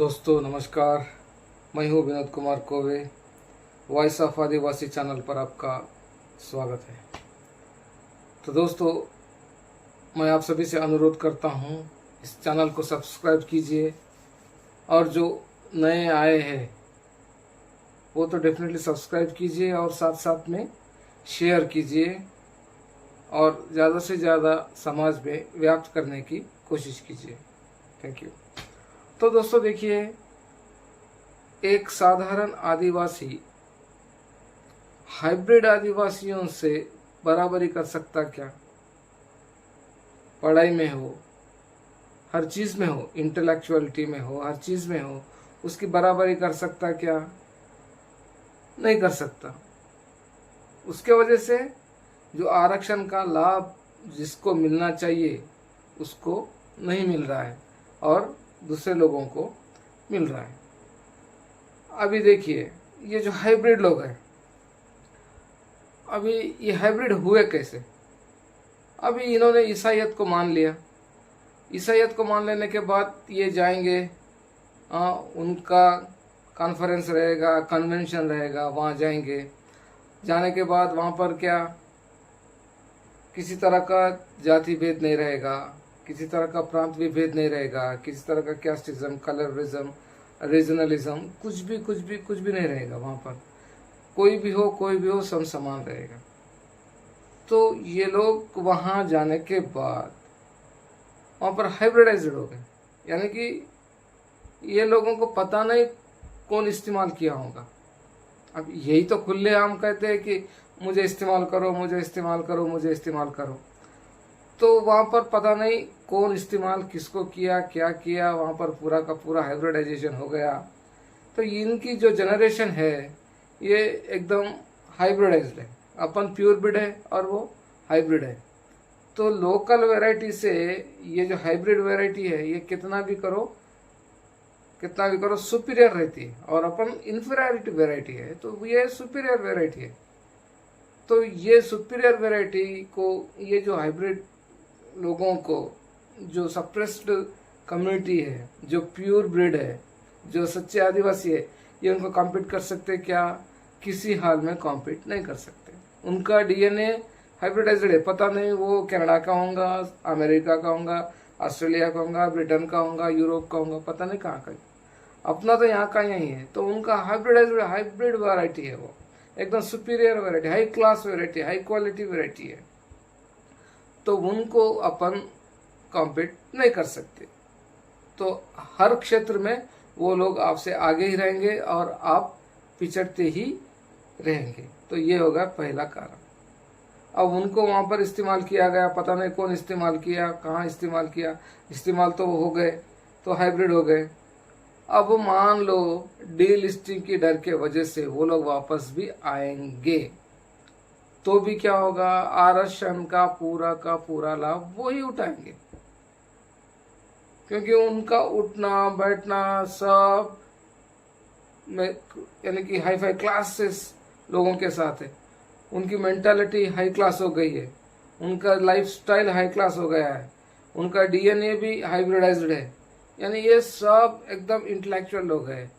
दोस्तों नमस्कार, मैं हूँ Vinod Kumar Kove. Voice of Adivasi channel पर आपका स्वागत है। तो दोस्तों, मैं आप सभी से अनुरोध करता हूँ, इस चैनल को सब्सक्राइब कीजिए और जो नए आए हैं वो तो डेफिनेटली सब्सक्राइब कीजिए और साथ साथ में शेयर कीजिए और ज़्यादा से ज़्यादा समाज में व्याप्त करने की कोशिश कीजिए। Thank you. तो दोस्तों देखिए, एक साधारण आदिवासी हाइब्रिड आदिवासियों से बराबरी कर सकता क्या? पढ़ाई में हो, हर चीज में हो, इंटेलेक्चुअलिटी में हो, हर चीज में हो, उसकी बराबरी कर सकता क्या? नहीं कर सकता। उसके वजह से जो आरक्षण का लाभ जिसको मिलना चाहिए उसको नहीं मिल रहा है और दूसरे लोगों को मिल रहा है। अभी देखिए, ये जो हाइब्रिड लोग हैं, अभी ये हाइब्रिड हुए कैसे? अभी इन्होंने ईसाईयत को मान लिया। ईसाईयत को मान लेने के बाद ये जाएंगे, उनका कॉन्फ्रेंस रहेगा, कन्वेंशन रहेगा, वहाँ जाएंगे। जाने के बाद वहाँ पर क्या किसी तरह का जाति भेद नहीं रहेगा, किसी तरह का प्रांत भी भेद नहीं रहेगा, किसी तरह का कैस्टिज्म, कलरिज्म, रीजनलिज्म, कुछ भी नहीं रहेगा। वहाँ पर कोई भी हो सब समान रहेगा। तो ये लोग वहाँ जाने के बाद वहाँ पर हाइब्रिडाइज्ड हो गए, यानी कि ये लोगों को पता नहीं कौन इस्तेमाल किया होगा। अब यही तो खुलेआम कहते हैं कि मुझे इस्तेमाल करो, मुझे इस्तेमाल करो, मुझे इस्तेमाल करो। तो वहाँ पर पता नहीं कौन इस्तेमाल किसको किया, क्या किया, वहाँ पर पूरा का पूरा हाइब्रिडाइजेशन हो गया। तो इनकी जो जनरेशन है ये एकदम हाइब्रिडाइज्ड है। अपन प्योर ब्रीड है और वो हाइब्रिड है। तो लोकल वैरायटी से ये जो हाइब्रिड वैरायटी है ये कितना भी करो सुपीरियर रहती है, और अपन इन्फीरियरिटी वैरायटी है तो ये सुपीरियर वैरायटी है। तो ये सुपीरियर वैरायटी को, ये जो हाइब्रिड लोगों को, जो सप्रेस्ड कम्युनिटी है, जो प्योर ब्रीड है, जो सच्चे आदिवासी है, ये उनको कॉम्पीट कर सकते क्या? किसी हाल में कॉम्पीट नहीं कर सकते। उनका डीएनए हाइब्रिडाइज्ड है। पता नहीं वो कनाडा का होगा, अमेरिका का होगा, ऑस्ट्रेलिया का होगा, ब्रिटेन का होगा, यूरोप का होगा, पता नहीं कहाँ का। अपना तो यहाँ का यही है। तो उनका हाइब्रिड वैरायटी है, वो एकदम superior variety, high class variety, high quality variety है। तो उनको अपन कॉम्पीट नहीं कर सकते। तो हर क्षेत्र में वो लोग आपसे आगे ही रहेंगे और आप पिछड़ते ही रहेंगे। तो ये होगा पहला कारण। अब उनको वहां पर इस्तेमाल किया गया, पता नहीं कौन इस्तेमाल किया, कहाँ इस्तेमाल किया, इस्तेमाल तो हो गए, तो हाइब्रिड हो गए। अब मान लो डीलिस्टिंग की डर के वजह से वो लोग वापस भी आएंगे, तो भी क्या होगा? आरक्षण का पूरा लाभ वो ही उठाएंगे, क्योंकि उनका उठना बैठना सब में यानी कि हाई फाई क्लासेस लोगों के साथ है। उनकी मेंटालिटी हाई क्लास हो गई है, उनका लाइफस्टाइल हाई क्लास हो गया है, उनका डीएनए भी हाइब्रिडाइज्ड है, यानी ये सब एकदम इंटेलेक्चुअल लोग हैं।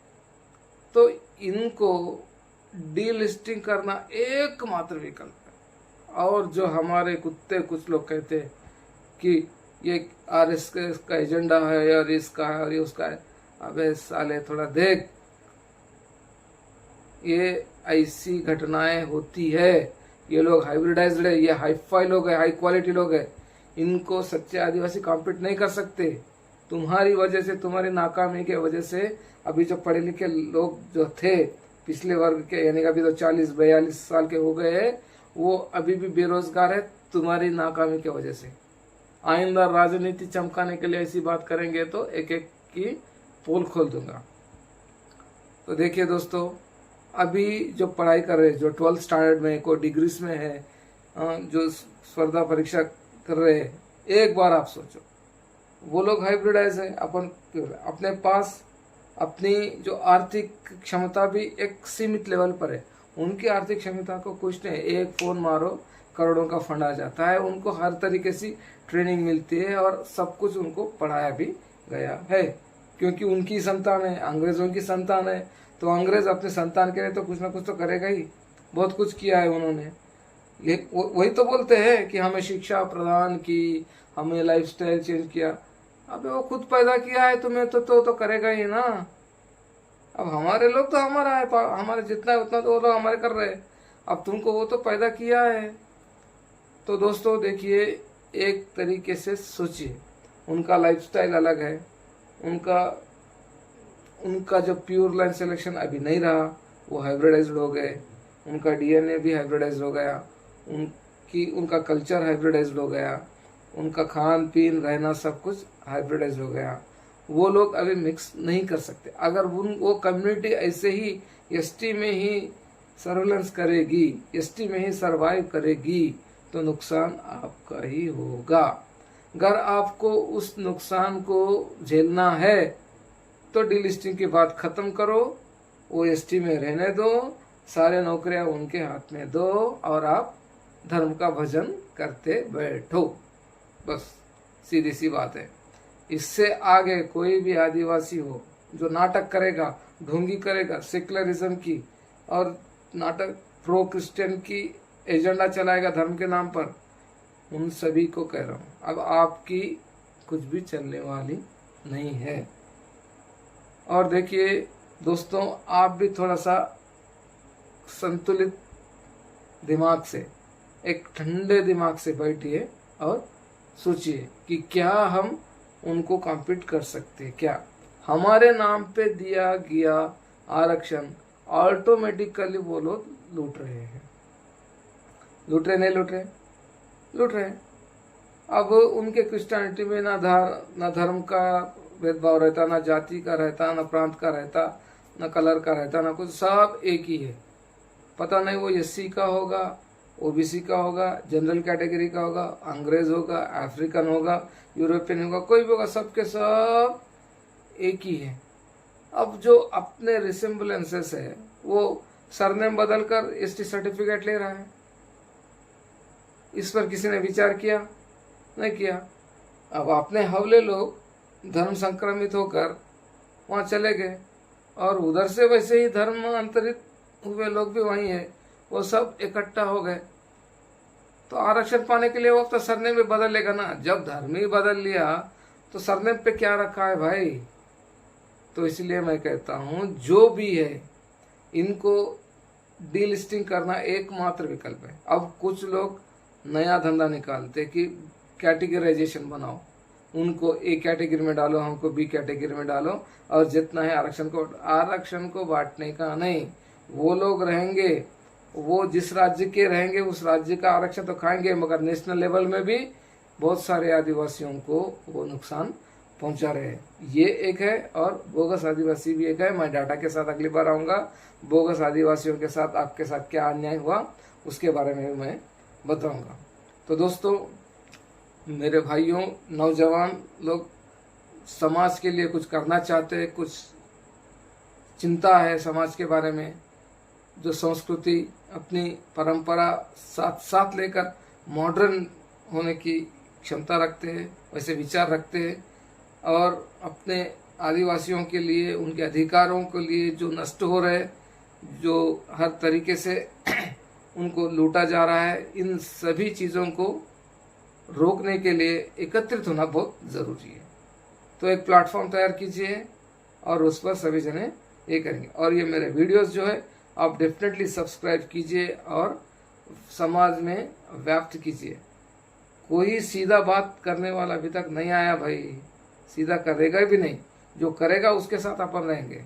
तो इनको डीलिस्टिंग करना एकमात्र विकल्प है। और जो हमारे कुत्ते कुछ लोग कहते हैं कि ये आरएसएस का एजेंडा है और इसका है और ये उसका है, अबे साले थोड़ा देख, ये ऐसी घटनाएं होती है। ये लोग हाइब्रिडाइज्ड है, ये हाईफाई लोग है, हाई क्वालिटी लोग है। इनको सच्चे आदिवासी कॉम्पीट नहीं कर सकते। तुम्हारी वजह से, तुम्हारी नाकामी के वजह से अभी जो पढ़े लिखे लोग जो थे पिछले वर्ग के, यानी अभी तो 40-42 साल के हो गए हैं, वो अभी भी बेरोजगार है तुम्हारी नाकामी की वजह से। आइंदा राजनीति चमकाने के लिए ऐसी बात करेंगे तो एक एक की पोल खोल दूंगा। तो देखिए दोस्तों, अभी जो पढ़ाई कर रहे हैं, जो 12th स्टैंडर्ड में, कोई डिग्रीज में है, जो स्पर्धा परीक्षा कर रहे हैं, एक बार आप सोचो, वो लोग हाइब्रिडाइज है। अपने पास अपनी जो आर्थिक क्षमता भी एक सीमित लेवल पर है। उनकी आर्थिक क्षमता को कुछ नहीं, एक फोन मारो करोड़ों का फंड आ जाता है। उनको हर तरीके से ट्रेनिंग मिलती है और सब कुछ उनको पढ़ाया भी गया है। क्योंकि उनकी संतान है, अंग्रेजों की संतान है, तो अंग्रेज अपने संतान के लिए तो कुछ ना कुछ तो करेगा ही। बहुत कुछ किया है उन्होंने। वही तो बोलते हैं कि हमें शिक्षा प्रदान की, हमें लाइफस्टाइल चेंज किया। अबे वो खुद पैदा किया है तुम्हें तो करेगा ही ना। अब हमारे लोग तो हमारा है, हमारे जितना है उतना तो वो लोग हमारे कर रहे हैं। अब तुमको वो तो पैदा किया है। तो दोस्तों देखिए, एक तरीके से सोचिए, उनका लाइफस्टाइल अलग है, उनका जो प्योर लाइन सिलेक्शन अभी नहीं रहा, वो हाइब्रिडाइज्ड हो गए, उनका डीएनए भी हाइब्रिडाइज्ड हो गया, उनका कल्चर हाइब्रिडाइज्ड हो गया, उनका खान पीन रहना सब कुछ हाइब्रिडाइज्ड हो गया। वो लोग अभी मिक्स नहीं कर सकते। अगर वो कम्युनिटी ऐसे ही एसटी में ही सर्वेलेंस करेगी, एसटी में ही सरवाइव करेगी, तो नुकसान आपका ही होगा। अगर आपको उस नुकसान को झेलना है तो डीलिस्टिंग की बात खत्म करो, वो एसटी में रहने दो, सारे नौकरियां उनके हाथ में दो और आप धर्म का भजन करते बैठो। बस सीधी सी बात है। इससे आगे कोई भी आदिवासी हो जो नाटक करेगा, ढोंगी करेगा सेक्युलरिज्म की और नाटक प्रो क्रिश्चियन की एजेंडा चलाएगा धर्म के नाम पर, उन सभी को कह रहा हूँ, अब आपकी कुछ भी चलने वाली नहीं है। और देखिए दोस्तों, आप भी थोड़ा सा संतुलित दिमाग से, एक ठंडे दिमाग से बैठिए और सोचिए कि क्या हम उनको कॉम्पीट कर सकते हैं। क्या हमारे नाम पे दिया गया आरक्षण ऑटोमेटिकली वो लोग लूट रहे हैं? लूट रहे नहीं लूट रहे? लूट रहे। अब उनके क्रिश्चियनिटी में ना धर्म का भेदभाव रहता, ना जाति का रहता, ना प्रांत का रहता, ना कलर का रहता, ना कुछ, सब एक ही है। पता नहीं वो एससी का होगा, ओबीसी का होगा, जनरल कैटेगरी का होगा, अंग्रेज होगा, अफ्रीकन होगा, यूरोपियन होगा, कोई भी होगा, सबके सब एक ही है। अब जो अपने रिसेम्बलेंसेस है वो सरनेम बदलकर एसटी सर्टिफिकेट ले रहा है। इस पर किसी ने विचार किया? नहीं किया। अब अपने हवले लोग धर्म संक्रमित होकर वहाँ चले गए और उधर से वैसे ही धर्म अंतरित हुए लोग भी वहीं है, वो सब इकट्ठा हो गए। तो आरक्षण पाने के लिए वो तो सरनेम भी बदल लेगा ना। जब धर्म ही बदल लिया तो सरनेम पे क्या रखा है भाई? तो इसलिए मैं कहता हूँ जो भी है इनको डीलिस्टिंग करना एकमात्र विकल्प है। अब कुछ लोग नया धंधा निकालते कि कैटेगराइजेशन बनाओ, उनको ए कैटेगरी में डालो, हमको बी कैटेगरी में डालो, और जितना है आरक्षण को बांटने का नहीं। वो लोग रहेंगे, वो जिस राज्य के रहेंगे उस राज्य का आरक्षण तो खाएंगे, मगर नेशनल लेवल में भी बहुत सारे आदिवासियों को वो नुकसान पहुंचा रहे हैं। ये एक है, और बोगस आदिवासी भी एक है। मैं डाटा के साथ अगली बार आऊँगा। बोगस आदिवासियों के साथ आपके साथ क्या अन्याय हुआ उसके बारे में मैं बताऊंगा। तो दोस्तों, मेरे भाइयों, नौजवान लोग समाज के लिए कुछ करना चाहते हैं, कुछ चिंता है समाज के बारे में, जो संस्कृति अपनी परंपरा साथ साथ लेकर मॉडर्न होने की क्षमता रखते हैं, वैसे विचार रखते हैं, और अपने आदिवासियों के लिए, उनके अधिकारों के लिए जो नष्ट हो रहे, जो हर तरीके से उनको लूटा जा रहा है, इन सभी चीज़ों को रोकने के लिए एकत्रित होना बहुत ज़रूरी है। तो एक प्लेटफॉर्म तैयार कीजिए और उस पर सभी जने ये करेंगे। और ये मेरे वीडियोस जो है आप डेफिनेटली सब्सक्राइब कीजिए और समाज में व्याप्त कीजिए। कोई सीधा बात करने वाला अभी तक नहीं आया भाई, सीधा करेगा भी नहीं। जो करेगा उसके साथ अपन रहेंगे।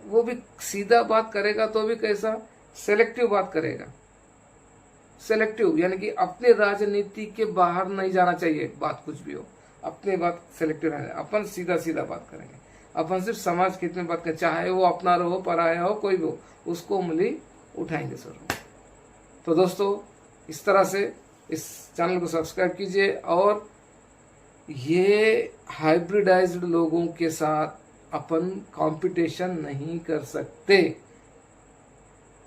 वो भी सीधा बात करेगा तो भी कैसा, सेलेक्टिव बात करेगा। सेलेक्टिव यानी कि अपने राजनीति के बाहर नहीं जाना चाहिए, बात कुछ भी हो, अपने बात सेलेक्टिव रहना। अपन सीधा सीधा बात करेंगे, अपन सिर्फ समाज के हित में बात करें, चाहे वो अपना रहो, पराया हो, कोई भी हो, उसको उंगली उठाएंगे जरूर। तो दोस्तों, इस तरह से इस चैनल को सब्सक्राइब कीजिए, और ये हाइब्रिडाइज्ड लोगों के साथ अपन कंपटीशन नहीं कर सकते,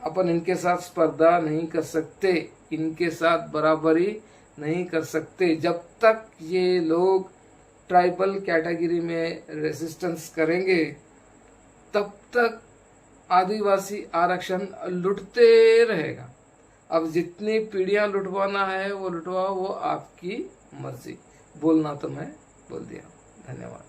अपन इनके साथ स्पर्धा नहीं कर सकते, इनके साथ बराबरी नहीं कर सकते। जब तक ये लोग ट्राइबल कैटेगरी में रेजिस्टेंस करेंगे तब तक आदिवासी आरक्षण लुटते रहेगा। अब जितनी पीढ़ियां लुटवाना है वो लुटवाओ, वो आपकी मर्जी। बोलना तो मैं बोल दिया। धन्यवाद।